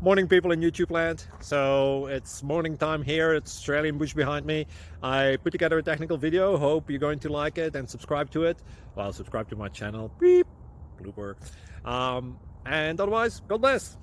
Morning, people in YouTube land. So it's morning time here. It's Australian bush behind me. I put together a technical video. Hope you're going to like it and subscribe to it. Well, subscribe to my channel. Beep, blooper. And otherwise, God bless.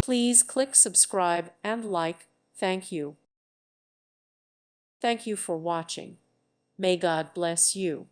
Please click subscribe and like. Thank you. Thank you for watching. May God bless you.